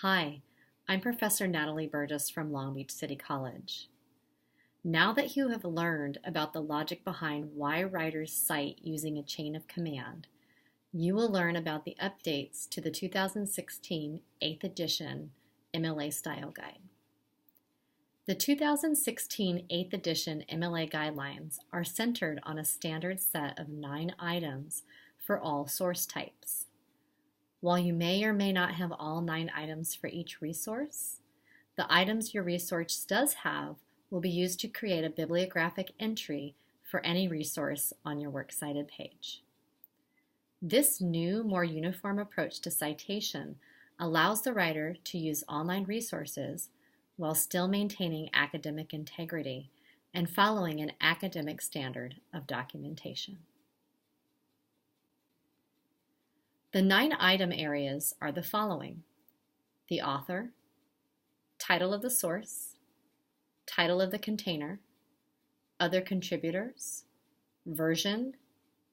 Hi, I'm Professor Natalie Burgess from Long Beach City College. Now that you have learned about the logic behind why writers cite using a chain of command, you will learn about the updates to the 2016 8th edition MLA Style Guide. The 2016 8th edition MLA guidelines are centered on a standard set of 9 items for all source types. While you may or may not have all 9 items for each resource, the items your resource does have will be used to create a bibliographic entry for any resource on your works cited page. This new, more uniform approach to citation allows the writer to use online resources while still maintaining academic integrity and following an academic standard of documentation. The 9 item areas are the following: the author, title of the source, title of the container, other contributors, version,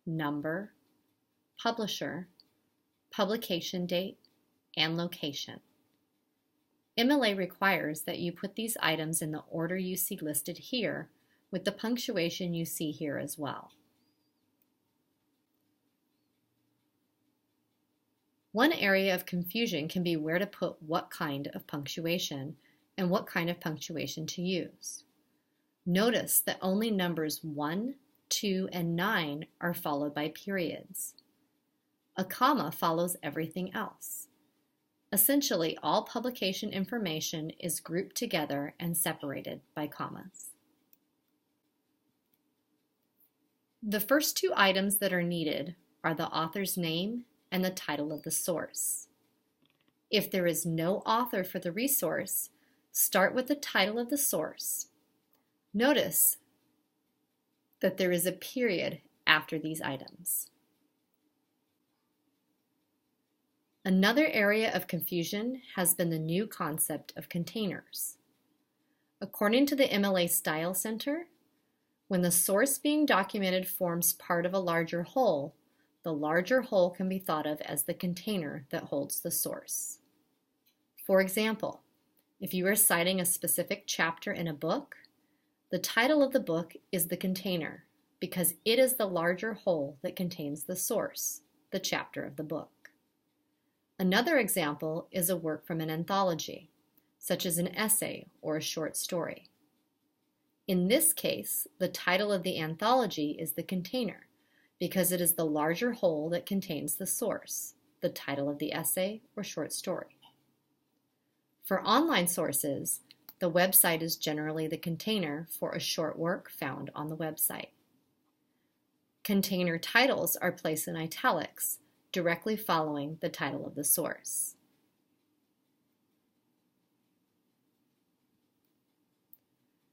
number, publisher, publication date, and location. MLA requires that you put these items in the order you see listed here, with the punctuation you see here as well. One area of confusion can be where to put what kind of punctuation and what kind of punctuation to use. Notice that only numbers 1, 2, and 9 are followed by periods. A comma follows everything else. Essentially, all publication information is grouped together and separated by commas. The first 2 items that are needed are the author's name and the title of the source. If there is no author for the resource, start with the title of the source. Notice that there is a period after these items. Another area of confusion has been the new concept of containers. According to the MLA Style Center, when the source being documented forms part of a larger whole, the larger whole can be thought of as the container that holds the source. For example, if you are citing a specific chapter in a book, the title of the book is the container because it is the larger whole that contains the source, the chapter of the book. Another example is a work from an anthology, such as an essay or a short story. In this case, the title of the anthology is the container, because it is the larger whole that contains the source, the title of the essay or short story. For online sources, the website is generally the container for a short work found on the website. Container titles are placed in italics, directly following the title of the source.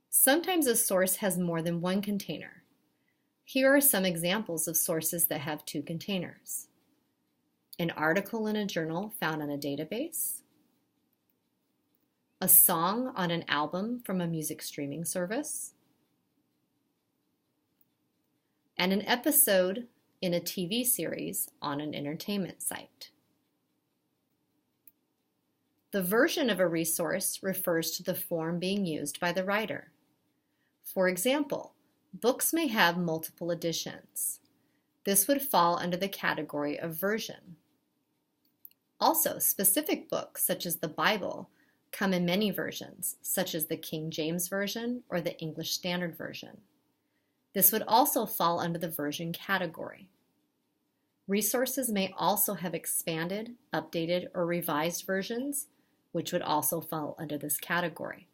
Sometimes a source has more than one container. Here are some examples of sources that have 2 containers: an article in a journal found on a database, a song on an album from a music streaming service, and an episode in a TV series on an entertainment site. The version of a resource refers to the form being used by the writer. For example, books may have multiple editions. This would fall under the category of version. Also, specific books, such as the Bible, come in many versions, such as the King James Version or the English Standard Version. This would also fall under the version category. Resources may also have expanded, updated, or revised versions, which would also fall under this category.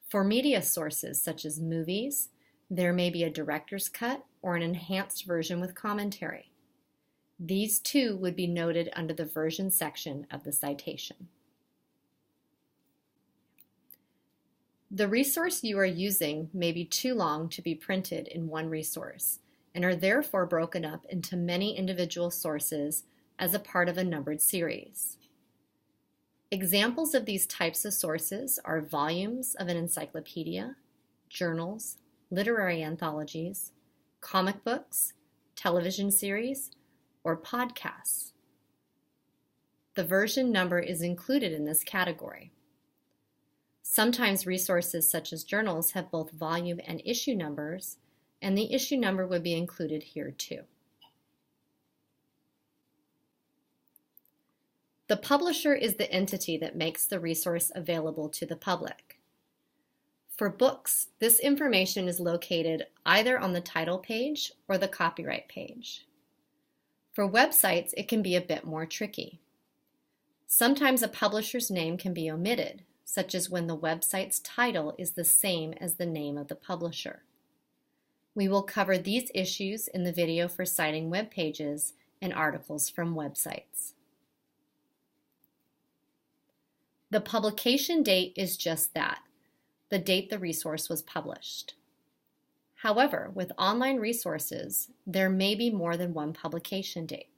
For media sources, such as movies, there may be a director's cut or an enhanced version with commentary. These too would be noted under the version section of the citation. The resource you are using may be too long to be printed in one resource and are therefore broken up into many individual sources as a part of a numbered series. Examples of these types of sources are volumes of an encyclopedia, journals, literary anthologies, comic books, television series, or podcasts. the version number is included in this category. Sometimes resources such as journals have both volume and issue numbers, and the issue number would be included here too. The publisher is the entity that makes the resource available to the public. For books, this information is located either on the title page or the copyright page. For websites, it can be a bit more tricky. Sometimes a publisher's name can be omitted, such as when the website's title is the same as the name of the publisher. We will cover these issues in the video for citing web pages and articles from websites. The publication date is just that, the date the resource was published. However, with online resources, there may be more than one publication date.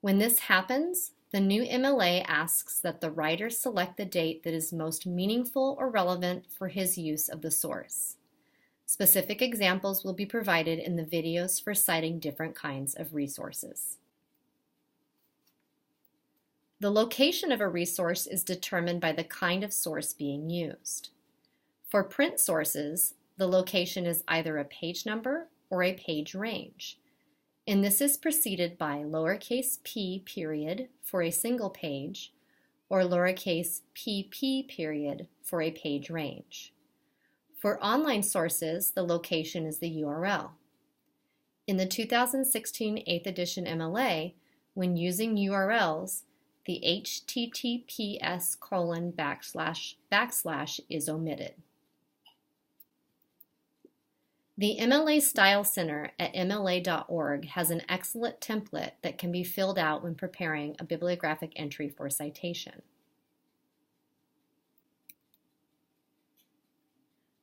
When this happens, the new MLA asks that the writer select the date that is most meaningful or relevant for his use of the source. Specific examples will be provided in the videos for citing different kinds of resources. The location of a resource is determined by the kind of source being used. For print sources, the location is either a page number or a page range, and this is preceded by lowercase p period for a single page or lowercase pp period for a page range. For online sources, the location is the URL. In the 2016 8th edition MLA, when using URLs, the https:// is omitted. The MLA Style Center at mla.org has an excellent template that can be filled out when preparing a bibliographic entry for citation.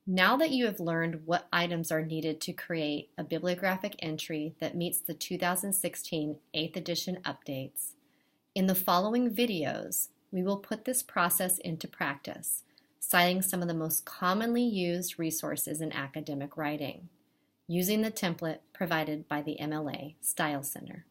Now that you have learned what items are needed to create a bibliographic entry that meets the 2016 8th edition updates, in the following videos, we will put this process into practice, citing some of the most commonly used resources in academic writing, using the template provided by the MLA Style Center.